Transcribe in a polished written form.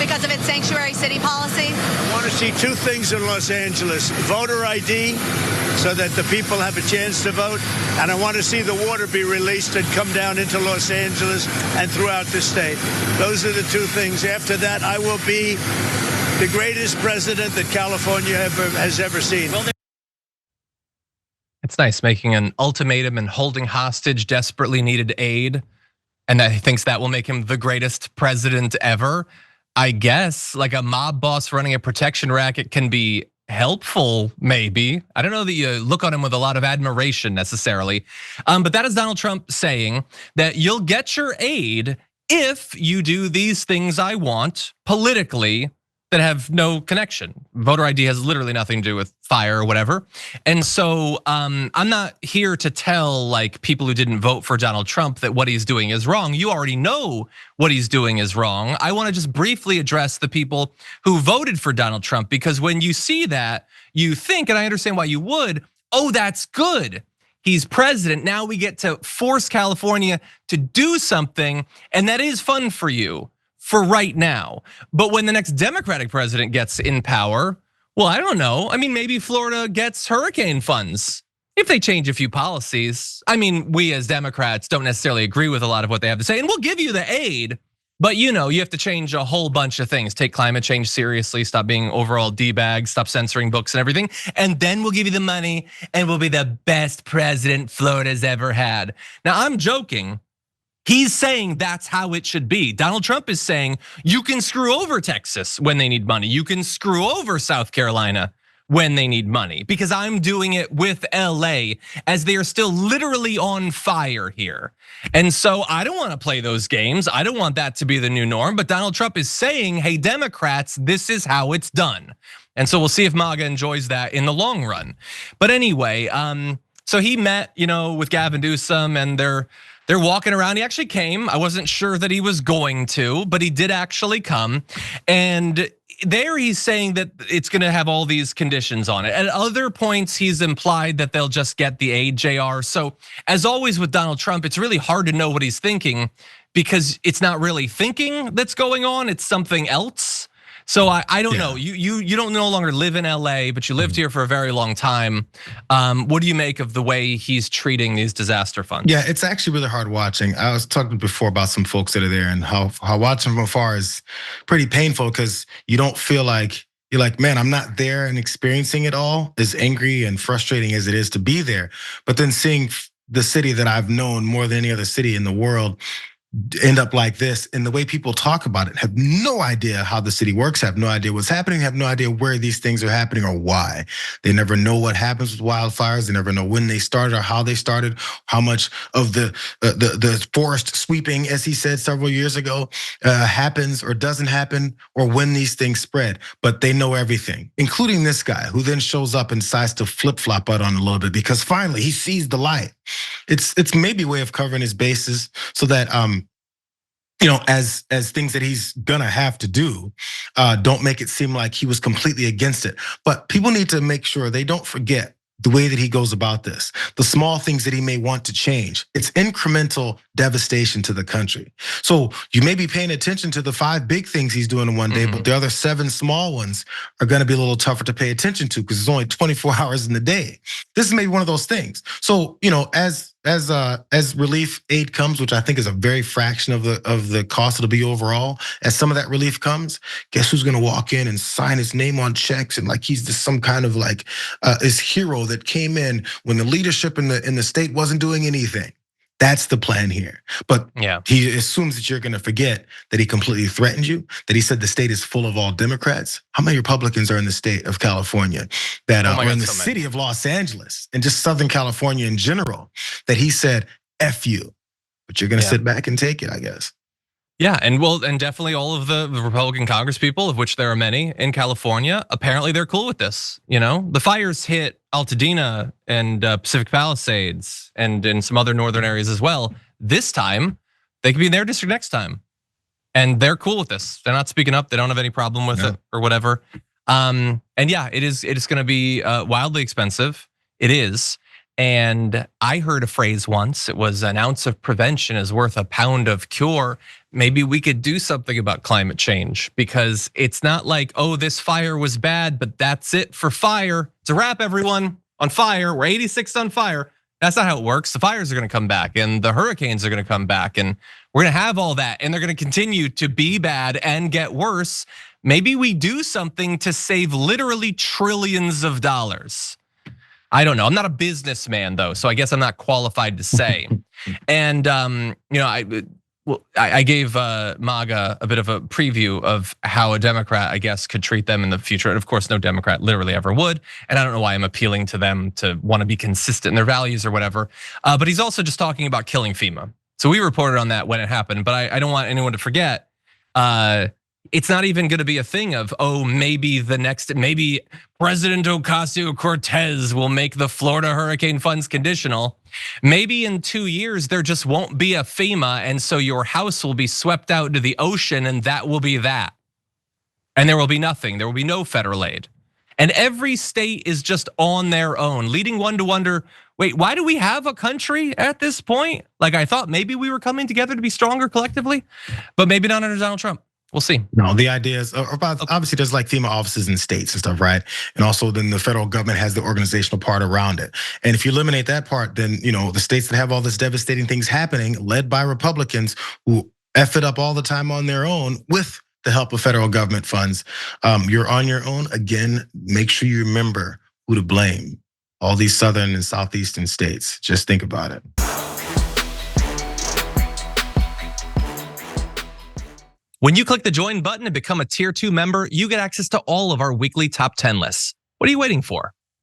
because of its sanctuary city policy? I want to see two things in Los Angeles: voter ID, so that the people have a chance to vote, and I want to see the water be released and come down into Los Angeles and throughout the state. Those are the two things. After that, I will be the greatest president that California has ever seen. It's nice making an ultimatum and holding hostage desperately needed aid, and that he thinks that will make him the greatest president ever. I guess like a mob boss running a protection racket can be helpful, maybe. I don't know that you look on him with a lot of admiration necessarily. But that is Donald Trump saying that you'll get your aid if you do these things I want politically that have no connection. Voter ID has literally nothing to do with fire or whatever. And so I'm not here to tell like people who didn't vote for Donald Trump that what he's doing is wrong. You already know what he's doing is wrong. I want to just briefly address the people who voted for Donald Trump, because when you see that, you think, and I understand why you would, oh, that's good. He's president. Now we get to force California to do something, and that is fun for you for right now. But when the next Democratic president gets in power, well, I don't know. I mean, maybe Florida gets hurricane funds if they change a few policies. I mean, we as Democrats don't necessarily agree with a lot of what they have to say, and we'll give you the aid, but you have to change a whole bunch of things. Take climate change seriously, stop being overall D-bags, stop censoring books and everything, and then we'll give you the money and we'll be the best president Florida's ever had. Now, I'm joking. He's saying that's how it should be. Donald Trump is saying you can screw over Texas when they need money. You can screw over South Carolina when they need money, because I'm doing it with LA as they are still literally on fire here. And so I don't want to play those games. I don't want that to be the new norm, but Donald Trump is saying, hey, Democrats, this is how it's done. And so we'll see if MAGA enjoys that in the long run. But anyway, so he met, with Gavin Newsom, and they're walking around. He actually came. I wasn't sure that he was going to, but he did actually come. And there he's saying that it's gonna have all these conditions on it. At other points, he's implied that they'll just get the aid, JR. So as always with Donald Trump, it's really hard to know what he's thinking, because it's not really thinking that's going on, it's something else. So I don't know. You don't no longer live in LA, but you lived here for a very long time. What do you make of the way he's treating these disaster funds? Yeah, it's actually really hard watching. I was talking before about some folks that are there, and how watching from afar is pretty painful, because you don't feel like, you're like, man, I'm not there and experiencing it all, as angry and frustrating as it is to be there. But then seeing the city that I've known more than any other city in the world end up like this, and the way people talk about it, have no idea how the city works, have no idea what's happening, have no idea where these things are happening or why. They never know what happens with wildfires. They never know when they started or how they started, how much of the forest sweeping, as he said several years ago, happens or doesn't happen, or when these things spread. But they know everything, including this guy, who then shows up and decides to flip-flop out on a little bit, because finally he sees the light. It's maybe a way of covering his bases, so that as things that he's gonna have to do, don't make it seem like he was completely against it. But people need to make sure they don't forget the way that he goes about this, the small things that he may want to change. It's incremental devastation to the country. So you may be paying attention to the 5 big things he's doing in one day, but the other 7 small ones are gonna be a little tougher to pay attention to, because there's only 24 hours in the day. This is maybe one of those things. So as relief aid comes, which I think is a very fraction of the cost it'll be overall, as some of that relief comes, guess who's gonna walk in and sign his name on checks, and like he's just some kind of like his hero that came in when the leadership in the state wasn't doing anything. That's the plan here. But he assumes that you're gonna forget that he completely threatened you, that he said the state is full of all Democrats. How many Republicans are in the state of California that are in the city of Los Angeles and just Southern California in general, that he said, F you, but you're gonna sit back and take it, I guess. Yeah, and definitely all of the Republican Congress people, of which there are many in California, apparently they're cool with this. The fires hit Altadena and Pacific Palisades and in some other northern areas as well. This time, they could be in their district next time, and they're cool with this. They're not speaking up. They don't have any problem with it or whatever. And yeah, it is going to be wildly expensive. It is. And I heard a phrase once, it was an ounce of prevention is worth a pound of cure. Maybe we could do something about climate change, because it's not like, oh, this fire was bad, but that's it for fire. It's a wrap, everyone, on fire. We're 86 on fire. That's not how it works. The fires are gonna come back and the hurricanes are gonna come back, and we're gonna have all that, and they're gonna continue to be bad and get worse. Maybe we do something to save literally trillions of dollars. I don't know. I'm not a businessman though, so I guess I'm not qualified to say. And I gave MAGA a bit of a preview of how a Democrat, I guess, could treat them in the future. And of course, no Democrat literally ever would. And I don't know why I'm appealing to them to want to be consistent in their values or whatever. But he's also just talking about killing FEMA. So we reported on that when it happened, but I don't want anyone to forget. It's not even gonna be a thing of, oh, maybe President Ocasio-Cortez will make the Florida hurricane funds conditional. Maybe in 2 years, there just won't be a FEMA, and so your house will be swept out into the ocean, and that will be that. And there will be nothing, there will be no federal aid. And every state is just on their own, leading one to wonder, wait, why do we have a country at this point? Like, I thought maybe we were coming together to be stronger collectively, but maybe not under Donald Trump. We'll see. No, the idea is about, obviously there's like FEMA offices in states and stuff, right? And also then the federal government has the organizational part around it. And if you eliminate that part, then the states that have all this devastating things happening, led by Republicans who F it up all the time on their own with the help of federal government funds, you're on your own. Again, make sure you remember who to blame. All these southern and southeastern states. Just think about it. When you click the join button and become a tier 2 member, you get access to all of our weekly top 10 lists. What are you waiting for?